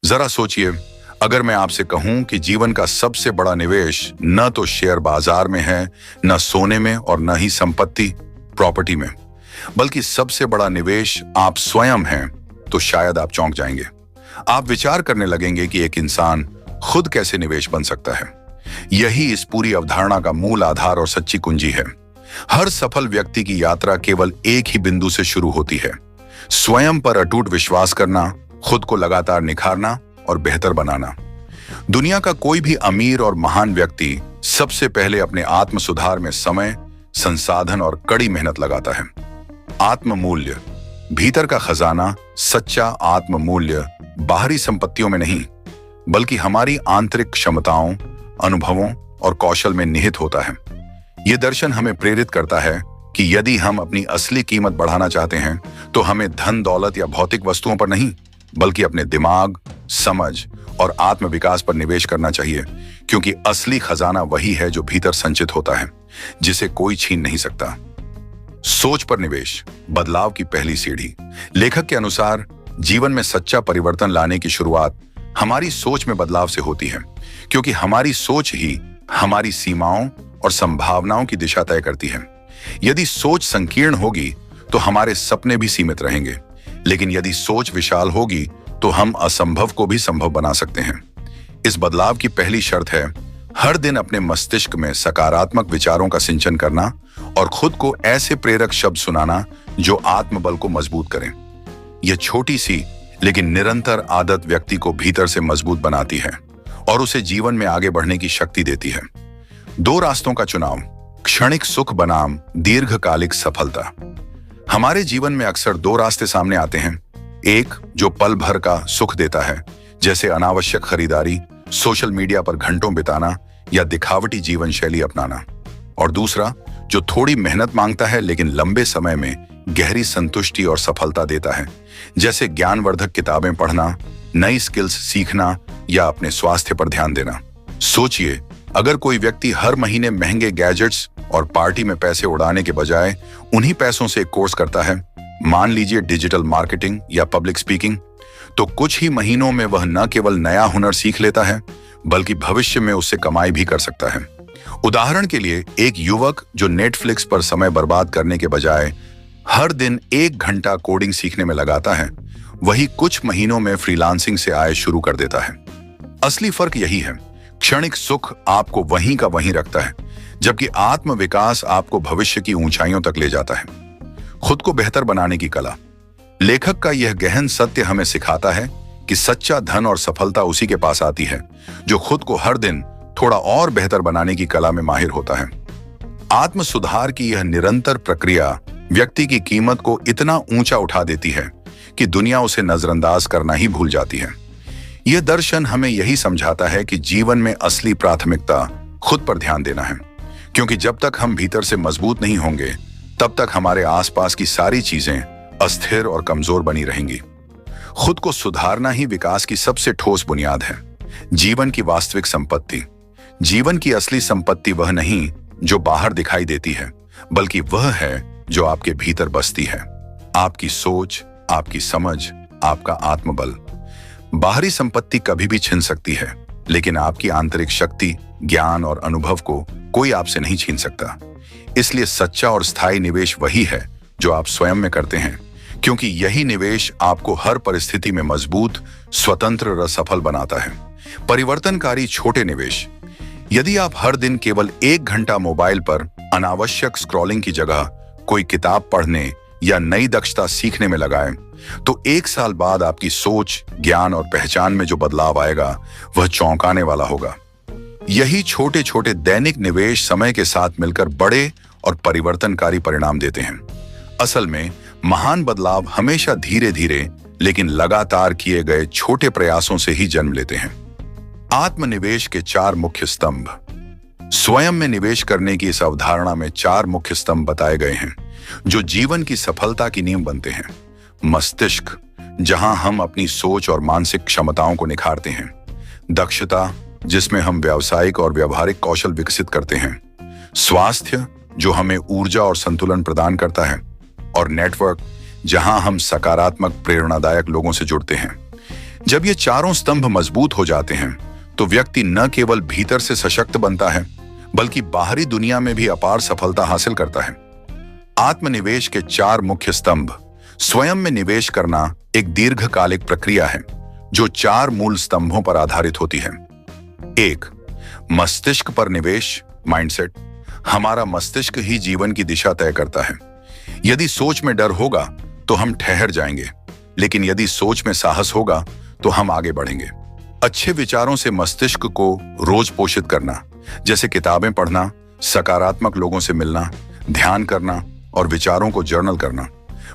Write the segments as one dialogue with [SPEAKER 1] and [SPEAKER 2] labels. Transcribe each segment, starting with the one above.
[SPEAKER 1] जरा सोचिए, अगर मैं आपसे कहूं कि जीवन का सबसे बड़ा निवेश न तो शेयर बाजार में है, न सोने में और न ही संपत्ति प्रॉपर्टी में, बल्कि सबसे बड़ा निवेश आप स्वयं हैं, तो शायद आप चौंक जाएंगे। आप विचार करने लगेंगे कि एक इंसान खुद कैसे निवेश बन सकता है। यही इस पूरी अवधारणा का मूल आधार और सच्ची कुंजी है। हर सफल व्यक्ति की यात्रा केवल एक ही बिंदु से शुरू होती है, स्वयं पर अटूट विश्वास करना, खुद को लगातार निखारना और बेहतर बनाना। दुनिया का कोई भी अमीर और महान व्यक्ति सबसे पहले अपने आत्म सुधार में समय, संसाधन और कड़ी मेहनत लगाता है। आत्म मूल्य, भीतर का खजाना, सच्चा आत्म मूल्य बाहरी संपत्तियों में नहीं, बल्कि हमारी आंतरिक क्षमताओं, अनुभवों और कौशल में निहित होता है। यह दर्शन हमें प्रेरित करता है कि यदि हम अपनी असली कीमत बढ़ाना चाहते हैं, तो हमें धन दौलत या भौतिक वस्तुओं पर नहीं, बल्कि अपने दिमाग, समझ और आत्म विकास पर निवेश करना चाहिए, क्योंकि असली खजाना वही है जो भीतर संचित होता है, जिसे कोई छीन नहीं सकता। सोच पर निवेश, बदलाव की पहली सीढ़ी। लेखक के अनुसार जीवन में सच्चा परिवर्तन लाने की शुरुआत हमारी सोच में बदलाव से होती है, क्योंकि हमारी सोच ही हमारी सीमाओं और संभावनाओं की दिशा तय करती है। यदि सोच संकीर्ण होगी तो हमारे सपने भी सीमित रहेंगे, लेकिन यदि सोच विशाल होगी तो हम असंभव को भी संभव बना सकते हैं। इस बदलाव की पहली शर्त है हर दिन अपने मस्तिष्क में सकारात्मक विचारों का सिंचन करना और खुद को ऐसे प्रेरक शब्द सुनाना जो आत्मबल को मजबूत करें। यह छोटी सी लेकिन निरंतर आदत व्यक्ति को भीतर से मजबूत बनाती है और उसे जीवन में आगे बढ़ने की शक्ति देती है। दो रास्तों का चुनाव, क्षणिक सुख बनाम दीर्घकालिक सफलता। हमारे जीवन में अक्सर दो रास्ते सामने आते हैं। एक जो पल भर का सुख देता है, जैसे अनावश्यक खरीदारी, सोशल मीडिया पर घंटों बिताना या दिखावटी जीवन शैली अपनाना, और दूसरा जो थोड़ी मेहनत मांगता है लेकिन लंबे समय में गहरी संतुष्टि और सफलता देता है, जैसे ज्ञानवर्धक किताबें पढ़ना, नई स्किल्स सीखना या अपने स्वास्थ्य पर ध्यान देना। सोचिए, अगर कोई व्यक्ति हर महीने महंगे गैजेट्स और पार्टी में पैसे उड़ाने के बजाय उन्हीं पैसों से एक कोर्स करता है, मान लीजिए डिजिटल मार्केटिंग या पब्लिक स्पीकिंग, तो कुछ ही महीनों में वह न केवल नया हुनर सीख लेता है, बल्कि भविष्य में उससे कमाई भी कर सकता है। उदाहरण के लिए, एक युवक जो नेटफ्लिक्स पर समय बर्बाद करने के बजाय हर दिन 1 घंटा कोडिंग सीखने में लगाता है, वही कुछ महीनों में फ्रीलांसिंग से आय शुरू कर देता है। असली फर्क यही है, क्षणिक सुख आपको वहीं का वहीं रखता है, जबकि आत्म विकास आपको भविष्य की ऊंचाइयों तक ले जाता है। खुद को बेहतर बनाने की कला। लेखक का यह गहन सत्य हमें सिखाता है कि सच्चा धन और सफलता उसी के पास आती है जो खुद को हर दिन थोड़ा और बेहतर बनाने की कला में माहिर होता है। आत्म सुधार की यह निरंतर प्रक्रिया व्यक्ति की कीमत को इतना ऊंचा उठा देती है कि दुनिया उसे नजरअंदाज करना ही भूल जाती है। यह दर्शन हमें यही समझाता है कि जीवन में असली प्राथमिकता खुद पर ध्यान देना है, क्योंकि जब तक हम भीतर से मजबूत नहीं होंगे, तब तक हमारे आसपास की सारी चीजें अस्थिर और कमजोर बनी रहेंगी। खुद को सुधारना ही विकास की सबसे ठोस बुनियाद है। जीवन की वास्तविक संपत्ति। जीवन की असली संपत्ति वह नहीं जो बाहर दिखाई देती है, बल्कि वह है जो आपके भीतर बसती है। आपकी सोच, आपकी समझ, आपका आत्मबल। बाहरी संपत्ति कभी भी छिन सकती है, लेकिन आपकी आंतरिक शक्ति, ज्ञान और अनुभव को कोई आपसे नहीं छीन सकता। इसलिए सच्चा और स्थायी निवेश वही है जो आप स्वयं में करते हैं, क्योंकि यही निवेश आपको हर परिस्थिति में मजबूत, स्वतंत्र और सफल बनाता है। परिवर्तनकारी छोटे निवेश। यदि आप हर दिन केवल 1 घंटा मोबाइल पर अनावश्यक स्क्रॉलिंग की जगह कोई किताब पढ़ने या नई दक्षता सीखने में लगाएं, तो 1 साल बाद आपकी सोच, ज्ञान और पहचान में जो बदलाव आएगा वह चौंकाने वाला होगा। यही छोटे छोटे दैनिक निवेश समय के साथ मिलकर बड़े और परिवर्तनकारी परिणाम देते हैं। असल में महान बदलाव हमेशा धीरे धीरे लेकिन लगातार किए गए छोटे प्रयासों से ही जन्म लेते हैं। आत्मनिवेश के 4 मुख्य स्तंभ। स्वयं में निवेश करने की इस अवधारणा में 4 मुख्य स्तंभ बताए गए हैं जो जीवन की सफलता की नींव बनते हैं। मस्तिष्क, जहां हम अपनी सोच और मानसिक क्षमताओं को निखारते हैं। दक्षता, जिसमें हम व्यावसायिक और व्यवहारिक कौशल विकसित करते हैं। स्वास्थ्य, जो हमें ऊर्जा और संतुलन प्रदान करता है। और नेटवर्क, जहां हम सकारात्मक, प्रेरणादायक लोगों से जुड़ते हैं। जब ये चारों स्तंभ मजबूत हो जाते हैं तो व्यक्ति न केवल भीतर से सशक्त बनता है बल्कि बाहरी दुनिया में भी अपार सफलता हासिल करता है। आत्मनिवेश के चार मुख्य स्तंभ। स्वयं में निवेश करना एक दीर्घकालिक प्रक्रिया है जो चार मूल स्तंभों पर आधारित होती है। एक, मस्तिष्क पर निवेश, माइंडसेट। हमारा मस्तिष्क ही जीवन की दिशा तय करता है। यदि सोच में डर होगा तो हम ठहर जाएंगे, लेकिन यदि सोच में साहस होगा तो हम आगे बढ़ेंगे। अच्छे विचारों से मस्तिष्क को रोज पोषित करना, जैसे किताबें पढ़ना, सकारात्मक लोगों से मिलना, ध्यान करना और विचारों को जर्नल करना,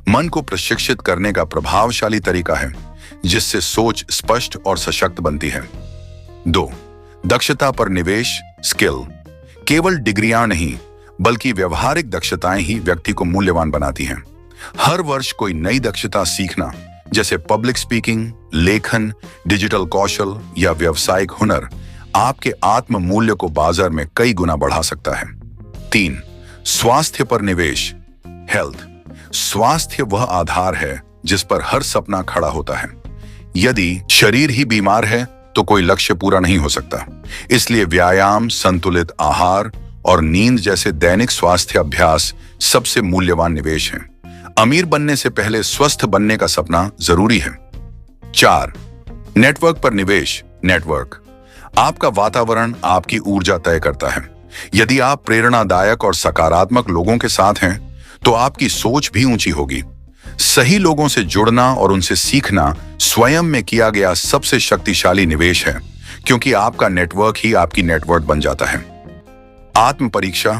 [SPEAKER 1] मन को प्रशिक्षित करने का प्रभावशाली तरीका है जिससे सोच स्पष्ट और सशक्त बनती है। 2, दक्षता पर निवेश, स्किल। केवल डिग्रियां नहीं बल्कि व्यवहारिक दक्षताएं ही व्यक्ति को मूल्यवान बनाती हैं। हर वर्ष कोई नई दक्षता सीखना, जैसे पब्लिक स्पीकिंग, लेखन, डिजिटल कौशल या व्यावसायिक हुनर, आपके आत्म मूल्य को बाजार में कई गुना बढ़ा सकता है। 3, स्वास्थ्य पर निवेश, हेल्थ। स्वास्थ्य वह आधार है जिस पर हर सपना खड़ा होता है। यदि शरीर ही बीमार है तो कोई लक्ष्य पूरा नहीं हो सकता। इसलिए व्यायाम, संतुलित आहार और नींद जैसे दैनिक स्वास्थ्य अभ्यास सबसे मूल्यवान निवेश हैं। अमीर बनने से पहले स्वस्थ बनने का सपना जरूरी है। 4, नेटवर्क पर निवेश, नेटवर्क। आपका वातावरण आपकी ऊर्जा तय करता है। यदि आप प्रेरणादायक और सकारात्मक लोगों के साथ हैं तो आपकी सोच भी ऊंची होगी। सही लोगों से जुड़ना और उनसे सीखना स्वयं में किया गया सबसे शक्तिशाली निवेश है, क्योंकि आपका नेटवर्क ही आपकी नेटवर्क बन जाता है। आत्म परीक्षा,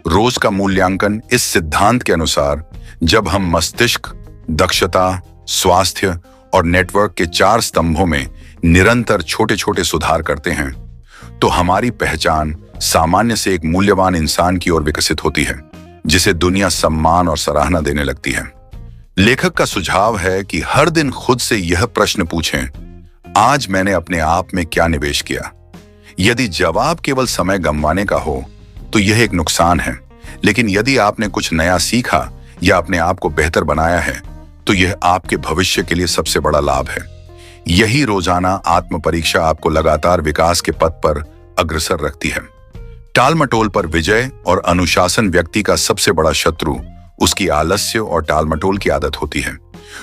[SPEAKER 1] रोज का मूल्यांकन। इस सिद्धांत के अनुसार जब हम मस्तिष्क, दक्षता, स्वास्थ्य और नेटवर्क के चार स्तंभों में निरंतर छोटे छोटे सुधार करते हैं तो हमारी पहचान सामान्य से एक मूल्यवान इंसान की ओर विकसित होती है, जिसे दुनिया सम्मान और सराहना देने लगती है। लेखक का सुझाव है कि हर दिन खुद से यह प्रश्न पूछें, आज मैंने अपने आप में क्या निवेश किया? यदि जवाब केवल समय गंवाने का हो तो यह एक नुकसान है, लेकिन यदि आपने कुछ नया सीखा या अपने आप को बेहतर बनाया है तो यह आपके भविष्य के लिए सबसे बड़ा लाभ है। यही रोजाना आत्म परीक्षा आपको लगातार विकास के पथ पर अग्रसर रखती है। टालमटोल पर विजय और अनुशासन। व्यक्ति का सबसे बड़ा शत्रु उसकी आलस्य और टालमटोल की आदत होती है,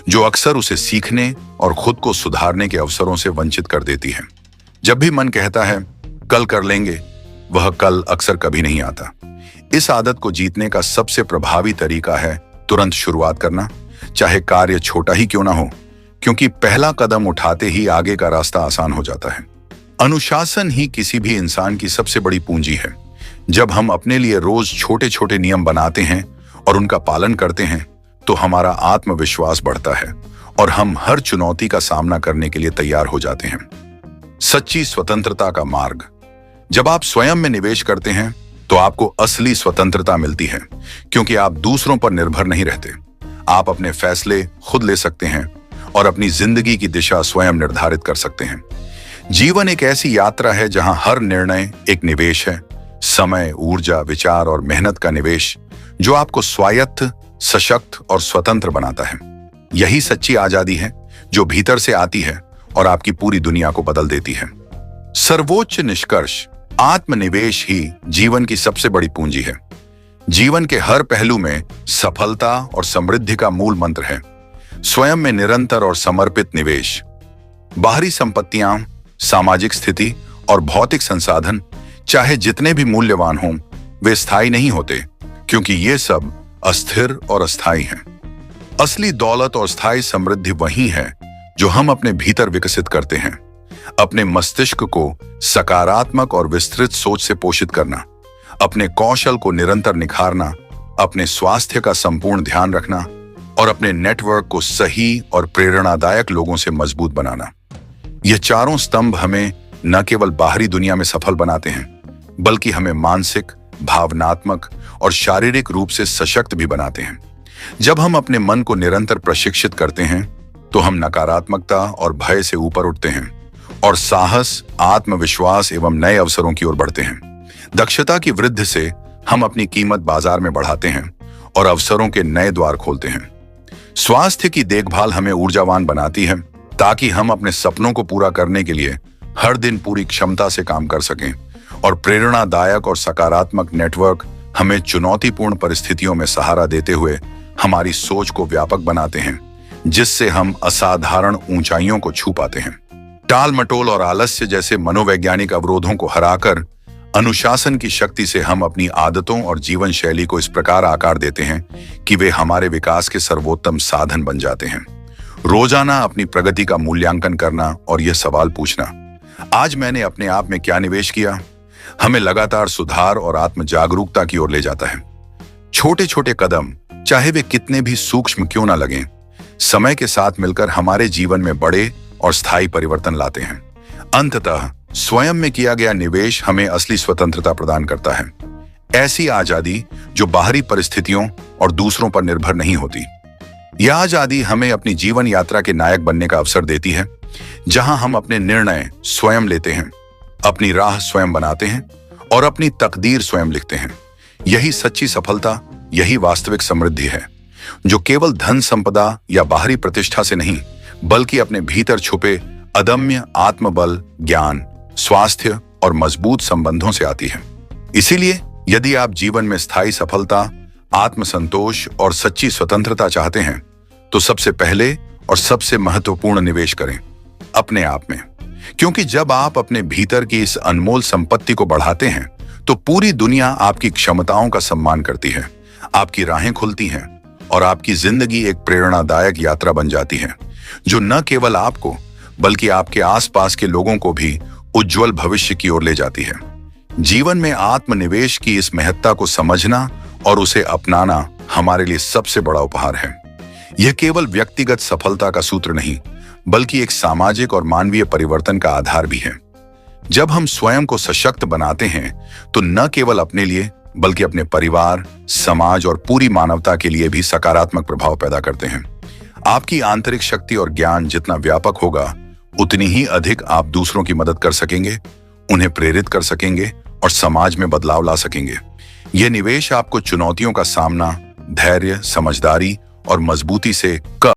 [SPEAKER 1] जो अक्सर उसे सीखने और खुद को सुधारने के अवसरों से वंचित कर देती है। जब भी मन कहता है कल कर लेंगे, वह कल अक्सर कभी नहीं आता। इस आदत को जीतने का सबसे प्रभावी तरीका है तुरंत शुरुआत करना, चाहे कार्य छोटा ही क्यों ना हो, क्योंकि पहला कदम उठाते ही आगे का रास्ता आसान हो जाता है। अनुशासन ही किसी भी इंसान की सबसे बड़ी पूंजी है। जब हम अपने लिए रोज छोटे छोटे नियम बनाते हैं और उनका पालन करते हैं तो हमारा आत्मविश्वास बढ़ता है और हम हर चुनौती का सामना करने के लिए तैयार हो जाते हैं। सच्ची स्वतंत्रता का मार्ग। जब आप स्वयं में निवेश करते हैं तो आपको असली स्वतंत्रता मिलती है, क्योंकि आप दूसरों पर निर्भर नहीं रहते। आप अपने फैसले खुद ले सकते हैं और अपनी जिंदगी की दिशा स्वयं निर्धारित कर सकते हैं। जीवन एक ऐसी यात्रा है जहां हर निर्णय एक निवेश है, समय, ऊर्जा, विचार और मेहनत का निवेश, जो आपको स्वायत्त, सशक्त और स्वतंत्र बनाता है। यही सच्ची आजादी है जो भीतर से आती है और आपकी पूरी दुनिया को बदल देती है। सर्वोच्च निष्कर्ष, आत्मनिवेश ही जीवन की सबसे बड़ी पूंजी है। जीवन के हर पहलू में सफलता और समृद्धि का मूल मंत्र है स्वयं में निरंतर और समर्पित निवेश। बाहरी संपत्तियां, सामाजिक स्थिति और भौतिक संसाधन चाहे जितने भी मूल्यवान हों, वे स्थायी नहीं होते, क्योंकि ये सब अस्थिर और अस्थायी हैं। असली दौलत और स्थायी समृद्धि वही है जो हम अपने भीतर विकसित करते हैं। अपने मस्तिष्क को सकारात्मक और विस्तृत सोच से पोषित करना, अपने कौशल को निरंतर निखारना, अपने स्वास्थ्य का संपूर्ण ध्यान रखना और अपने नेटवर्क को सही और प्रेरणादायक लोगों से मजबूत बनाना। ये चारों स्तंभ हमें न केवल बाहरी दुनिया में सफल बनाते हैं, बल्कि हमें मानसिक, भावनात्मक और शारीरिक रूप से सशक्त भी बनाते हैं। जब हम अपने मन को निरंतर प्रशिक्षित करते हैं तो हम नकारात्मकता और भय से ऊपर उठते हैं और साहस, आत्मविश्वास एवं नए अवसरों की ओर बढ़ते हैं। दक्षता की वृद्धि से हम अपनी कीमत बाजार में बढ़ाते हैं और अवसरों के नए द्वार खोलते हैं। स्वास्थ्य की देखभाल हमें ऊर्जावान बनाती है ताकि हम अपने सपनों को पूरा करने के लिए हर दिन पूरी क्षमता से काम कर सकें। और प्रेरणादायक और सकारात्मक नेटवर्क हमें चुनौतीपूर्ण परिस्थितियों में सहारा देते हुए हमारी सोच को व्यापक बनाते हैं, जिससे हम असाधारण ऊंचाइयों को छू पाते हैं। टाल मटोल और आलस्य जैसे मनोवैज्ञानिक अवरोधों को हराकर अनुशासन की शक्ति से हम अपनी आदतों और जीवन शैली को इस प्रकार आकार देते हैं कि वे हमारे विकास के सर्वोत्तम साधन बन जाते हैं। रोजाना अपनी प्रगति का मूल्यांकन करना और यह सवाल पूछना, आज मैंने अपने आप में क्या निवेश किया, हमें लगातार सुधार और आत्म जागरूकता की ओर ले जाता है। छोटे छोटे कदम, चाहे वे कितने भी सूक्ष्म क्यों ना लगें, समय के साथ मिलकर हमारे जीवन में बड़े और स्थायी परिवर्तन लाते हैं। अंततः स्वयं में किया गया निवेश हमें असली स्वतंत्रता प्रदान करता है, ऐसी आजादी जो बाहरी परिस्थितियों और दूसरों पर निर्भर नहीं होती। यह आजादी हमें अपनी जीवन यात्रा के नायक बनने का अवसर देती है, जहां हम अपने निर्णय स्वयं लेते हैं, अपनी राह स्वयं बनाते हैं और अपनी तकदीर स्वयं लिखते हैं। यही सच्ची सफलता, यही वास्तविक समृद्धि है, जो केवल धन संपदा या बाहरी प्रतिष्ठा से नहीं, बल्कि अपने भीतर छुपे अदम्य आत्मबल, ज्ञान, स्वास्थ्य और मजबूत संबंधों से आती है। इसीलिए यदि आप जीवन में स्थायी सफलता, आत्मसंतोष और सच्ची स्वतंत्रता चाहते हैं, तो सबसे पहले और सबसे महत्वपूर्ण निवेश करें अपने आप में। क्योंकि जब आप अपने भीतर की इस अनमोल संपत्ति को बढ़ाते हैं, तो पूरी दुनिया आपकी क्षमताओं का सम्मान करती है, आपकी राहें खुलती हैं और आपकी जिंदगी एक प्रेरणादायक यात्रा बन जाती है, जो न केवल आपको बल्कि आपके आसपास के लोगों को भी उज्जवल भविष्य की ओर ले जाती है। जीवन में आत्मनिवेश की इस महत्ता को समझना और उसे अपनाना हमारे लिए सबसे बड़ा उपहार है। यह केवल व्यक्तिगत सफलता का सूत्र नहीं, बल्कि एक सामाजिक और मानवीय परिवर्तन का आधार भी है। जब हम स्वयं को सशक्त बनाते हैं, तो न केवल अपने लिए बल्कि अपने परिवार, समाज और पूरी मानवता के लिए भी सकारात्मक प्रभाव पैदा करते हैं। आपकी आंतरिक शक्ति और ज्ञान जितना व्यापक होगा, उतनी ही अधिक आप दूसरों की मदद कर सकेंगे, उन्हें प्रेरित कर सकेंगे और समाज में बदलाव ला सकेंगे। यह निवेश आपको चुनौतियों का सामना धैर्य, समझदारी और मजबूती से